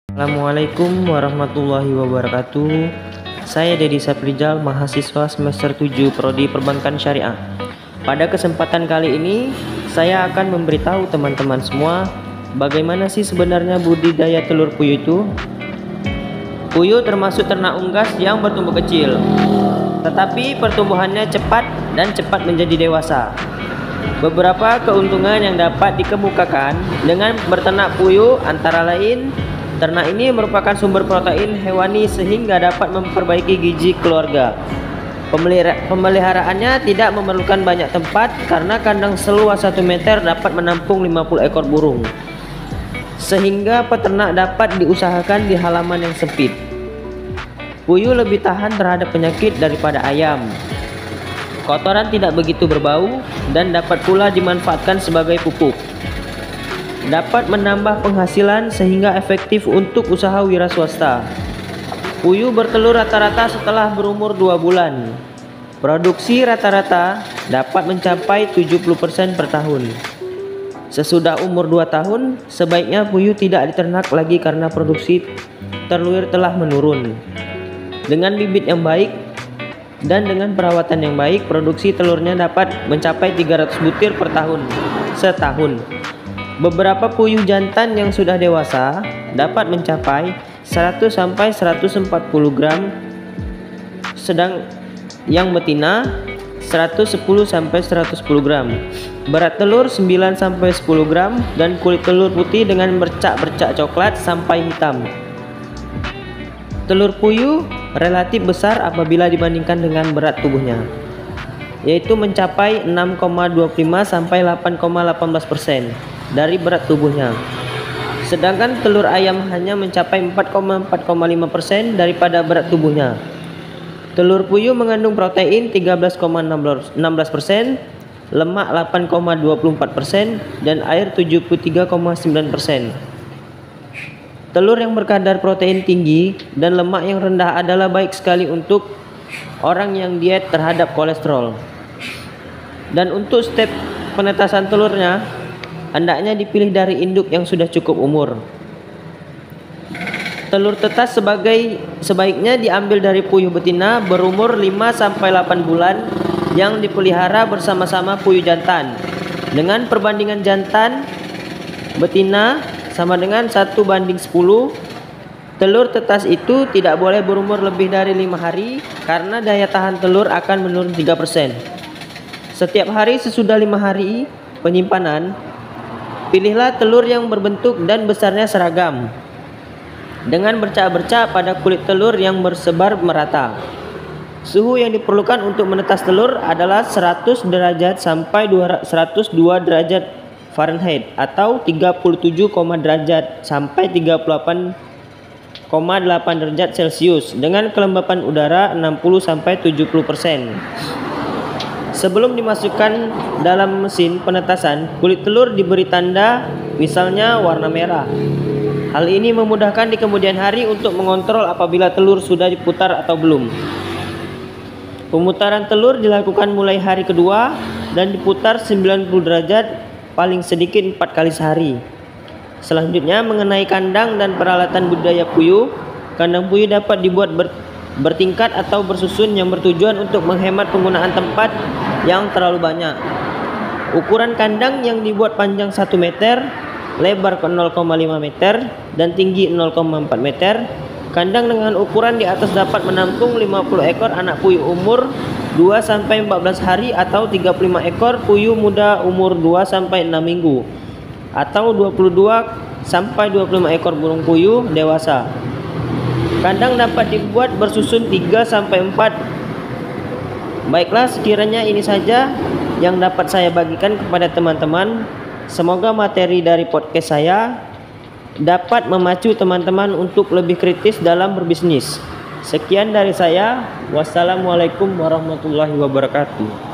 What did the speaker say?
Assalamualaikum warahmatullahi wabarakatuh. Saya Dedi Saprijal, mahasiswa semester 7 Prodi Perbankan Syariah. Pada kesempatan kali ini, saya akan memberitahu teman-teman semua bagaimana sih sebenarnya budidaya telur puyuh itu. Puyuh termasuk ternak unggas yang bertumbuh kecil, tetapi pertumbuhannya cepat dan cepat menjadi dewasa. Beberapa keuntungan yang dapat dikemukakan dengan berternak puyuh antara lain, ternak ini merupakan sumber protein hewani sehingga dapat memperbaiki gizi keluarga. Pemeliharaannya tidak memerlukan banyak tempat karena kandang seluas 1 meter dapat menampung 50 ekor burung, sehingga peternak dapat diusahakan di halaman yang sempit. Puyuh lebih tahan terhadap penyakit daripada ayam. Kotoran tidak begitu berbau dan dapat pula dimanfaatkan sebagai pupuk. Dapat menambah penghasilan sehingga efektif untuk usaha wira swasta. Puyuh bertelur rata-rata setelah berumur 2 bulan. Produksi rata-rata dapat mencapai 70% per tahun. Sesudah umur 2 tahun, sebaiknya puyuh tidak diternak lagi karena produksi telur telah menurun. Dengan bibit yang baik dan dengan perawatan yang baik, produksi telurnya dapat mencapai 300 butir per tahun setahun. Beberapa puyuh jantan yang sudah dewasa dapat mencapai 100 sampai 140 gram, sedang yang betina 110 sampai 110 gram. Berat telur 9 sampai 10 gram dan kulit telur putih dengan bercak-bercak coklat sampai hitam. Telur puyuh relatif besar apabila dibandingkan dengan berat tubuhnya, yaitu mencapai 6,25 sampai 8,18% dari berat tubuhnya. Sedangkan telur ayam hanya mencapai 4,5% daripada berat tubuhnya. Telur puyuh mengandung protein 13,16%, lemak 8,24% dan air 73,9%. Telur yang berkadar protein tinggi dan lemak yang rendah adalah baik sekali untuk orang yang diet terhadap kolesterol. Dan untuk step penetasan telurnya, hendaknya dipilih dari induk yang sudah cukup umur. Telur tetas sebaiknya diambil dari puyuh betina berumur 5 sampai 8 bulan yang dipelihara bersama-sama puyuh jantan. Dengan perbandingan jantan betina sama dengan 1:10. Telur tetas itu tidak boleh berumur lebih dari 5 hari karena daya tahan telur akan menurun 3%. Setiap hari sesudah 5 hari penyimpanan, pilihlah telur yang berbentuk dan besarnya seragam, dengan bercak-bercak pada kulit telur yang bersebar merata. Suhu yang diperlukan untuk menetas telur adalah 100 derajat sampai 102 derajat Fahrenheit atau 37, derajat sampai 38,8 derajat Celcius dengan kelembapan udara 60 sampai 70%. Sebelum dimasukkan dalam mesin penetasan, kulit telur diberi tanda, misalnya warna merah. Hal ini memudahkan di kemudian hari untuk mengontrol apabila telur sudah diputar atau belum. Pemutaran telur dilakukan mulai hari kedua dan diputar 90 derajat paling sedikit 4 kali sehari. Selanjutnya mengenai kandang dan peralatan budidaya puyuh. Kandang puyuh dapat dibuat bertingkat atau bersusun yang bertujuan untuk menghemat penggunaan tempat yang terlalu banyak. Ukuran kandang yang dibuat panjang 1 meter, lebar 0,5 meter dan tinggi 0,4 meter. Kandang dengan ukuran di atas dapat menampung 50 ekor anak puyuh umur 2 sampai 14 hari atau 35 ekor puyuh muda umur 2 sampai 6 minggu atau 22 sampai 25 ekor burung puyuh dewasa. Kandang dapat dibuat bersusun 3 sampai 4. Baiklah, sekiranya ini saja yang dapat saya bagikan kepada teman-teman. Semoga materi dari podcast saya dapat memacu teman-teman untuk lebih kritis dalam berbisnis. Sekian dari saya. Wassalamualaikum warahmatullahi wabarakatuh.